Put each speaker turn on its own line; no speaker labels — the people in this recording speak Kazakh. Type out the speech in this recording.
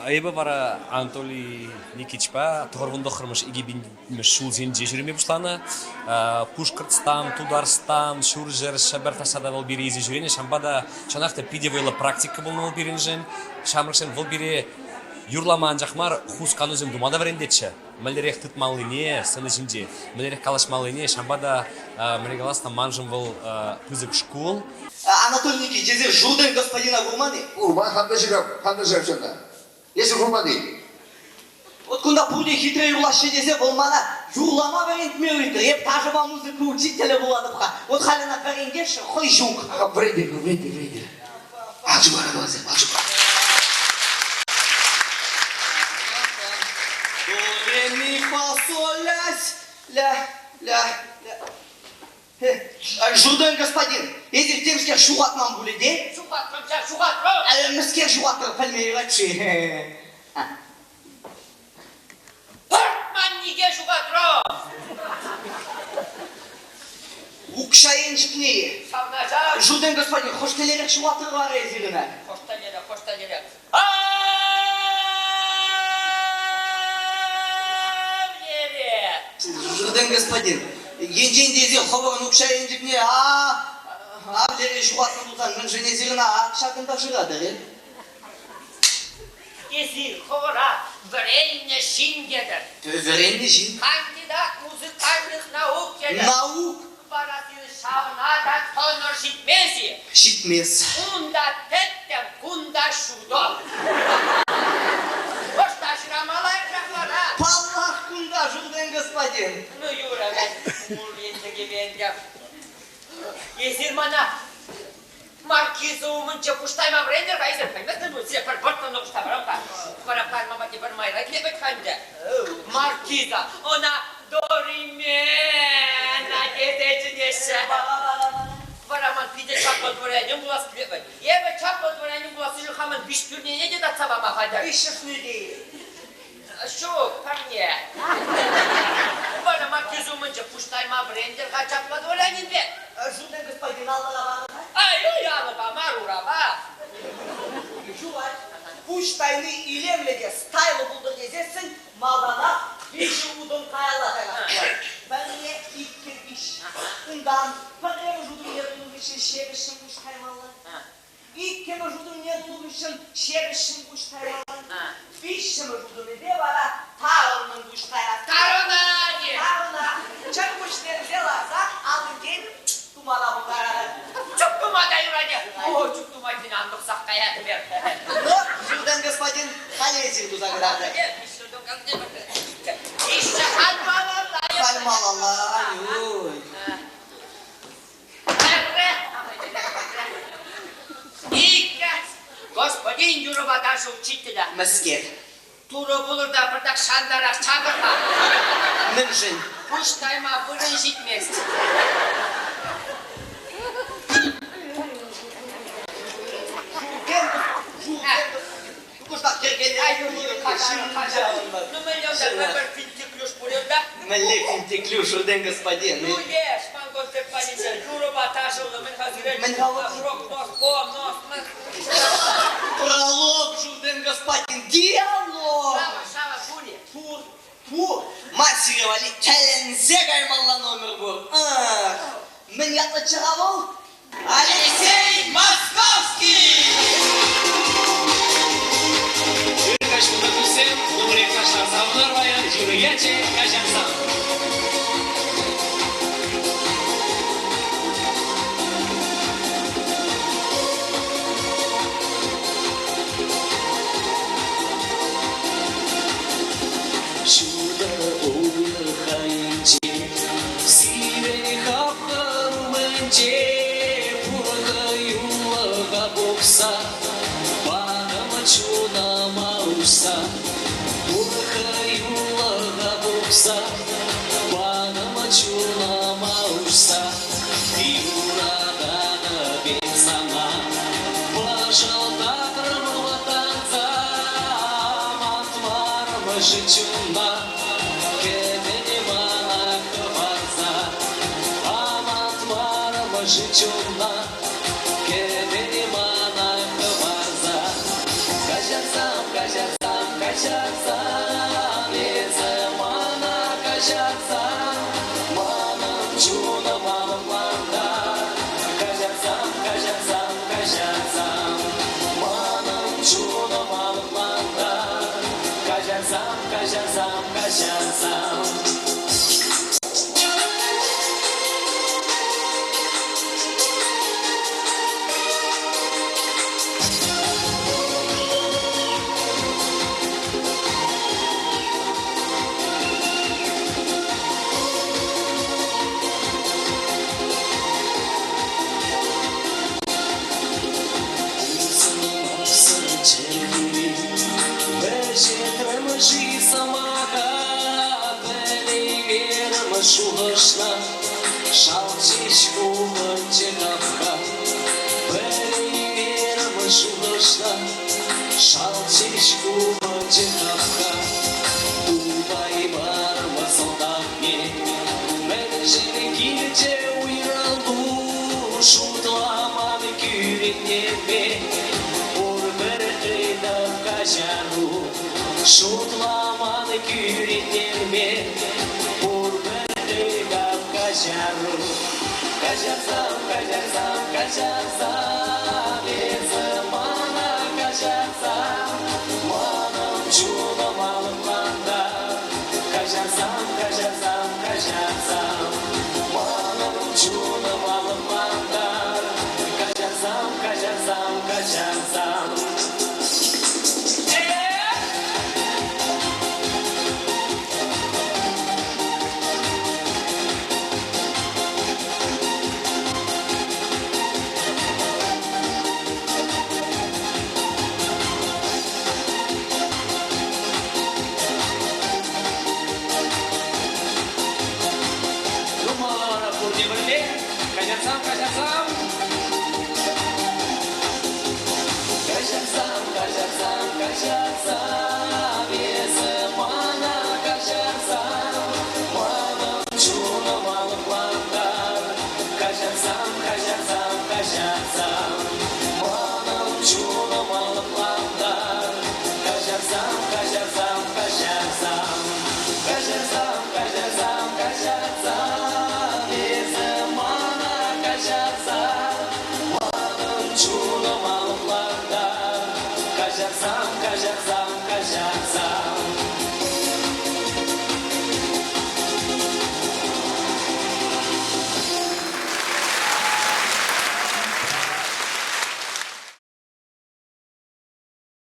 Айба бара Анатолий Никичпа торвунда хырмыш игибин шулзин жежүрме бушлана Пушкартстан, Тударстан, Шуржер, Шабертасада вол бири изи жюрене шамбада чанахта пидевойла практика болнол биринжен шамрыкшен вол бири юрлама анжахмар хус канузем думада врендече малерех тытмалыне сынышинже малерех калашмалыне шамбада мрегаласта манжым вол пызык школ
Анатолий Никитич, если жудан господина Гурманы?
Гурман ханда жапшанда. Если Гурманы.
Вот куда пули хитрый юрлашы десе болмана, юрлама варентме өйтір, еп тажыба музыка учителя боладыпқа. Вот халина варендеші, хой жук.
Вренди. Ачу бара глазем, ачу бара.
До, ре, ми, фа, соль, ля. Жудан господин, езір темске шуғатман бұлі де?
Шуғат,
Мүске шуғатыр, пәлмей ғатшы.
Пыртман неге шуғат,
Укшайын жіпнее.
Савнажа.
Жудан господин, хош келерек шуғатыр бар езіріне.
Қошталерек.
Жудан господин, енжен дезе хобығын укшайын жіпне, Аблері жуғатын бұлдан мүн және зіріна ақшақында жығады.
Езір, хора, варенье шин деді.
Варенье шин?
Кандидат музыкальных наук деді.
Наук?
Баратын шауна да тонор шитмесі.
Шитмес.
Кунда теттем, кунда шудо. Қошташырамалар жақлара.
Паллах кунда, жудан господин.
Ну, Юра, мен мұрбендіге бендеп. Езір мана маркизу мұнча пұштайма брендер ғайзір. Қаймасын бұл сіле парпортын ұқышта барам ба. Қарапар мамаки бармайға келеп айтқанды. Маркиза, она доримена кетечінеші. Бараман пиде чапла дворянин бұлас келеп бай. Ебі чапла дворянин бұласы жылқамын биш түрнене де датсабама қайда.
Бишіфні де.
Шо, парне. Бана маркизу мұнча пұштайма брендер ға чапла дворянин бе.
Жудан господин, аллаға бағы.
Ай, яныба, марураба.
Жуай, пуштайны илемлеге стайлы бұлды кезесін, малдана беші ұдын қайалатаға. Бәріне итке биш. Ұндан, пәрнемі жудың ердің үшін шерішін пуштаймалы. Иккемі жудың ердің үшін шерішін пуштаймалы. Бишімі жудың еде бара тарының пуштаймалы.
Тарына не?
Тарына. Чак пуштен зелаза, алдың кен тумана бұғарады.
Чуктумада юраде. О, чуктумадин андық саққаяты бер.
Но, жудан господин, халезir тузагырады.
İşte halmalarla
Kalmalallah, yuy.
Господин Юрова даже учителя.
Мәскер.
Туры bulur da bırdak şandarak çağırma.
Мінжін.
Kuştayma bırın jitmez.
Kuştak kerkenler.
Ay yürü kaşar. Numelyonda öbür finti klüş buluyorda.
Мәлі финтеклю, жудан господин.
Ну еш, манготе полиция. Юрова ташылы мен hazır.
Мен халық.
Рок нос, бом нос.
Пролог, жудан господин. Диалог.
Шава кули.
Фу. Масировали кәлензе қаймалла номер бұл. Мен ятлы чыға бұл? Алексей Московский!
Кашмуда всем, умре кашар савнар баян, жюри яче кашарсан. Şurada oynayınca, siveni kapılınca, burada yuvağa boksa, bana mı çunama usta, burada yuvağa boksa, bana mı çunama usta, yuradan ben sana, пожалуйста, танца, матвар мажичуна, кеденемана кварца, аматвар мажичуна, кеденемана кварца, кажется, kaçarsam. Шугашна, шалчичку мантикавка, переверма шугашна, шалчичку мантикавка, тубай барма солдатне, менеджер килте уйралду, шутламаны күреннеме, урберды давка жару, шутламаны күреннеме, Kaçarsam, kaçarsam, kaçarsam, bir zamana kaçarsam, manam çuğlam alımlanda. Kaçarsam, kaçarsam, kaçarsam, manam çuğlam alımlanda. Kaçarsam, kaçarsam, kaçarsam. Kaçarsam, kaçarsam. Kaçarsam, kaçarsam, kaçarsam. Bir zamana kaçarsam, manam çuğlam alıplandar. Kaçarsam, kaçarsam, kaçarsam, manam çuğlam alıplandar. Kaçarsam, kaçarsam, kaçarsam. Kaçarsam, kaçarsam, kaçarsam. Bir zamana kaçarsam, manam çuğlam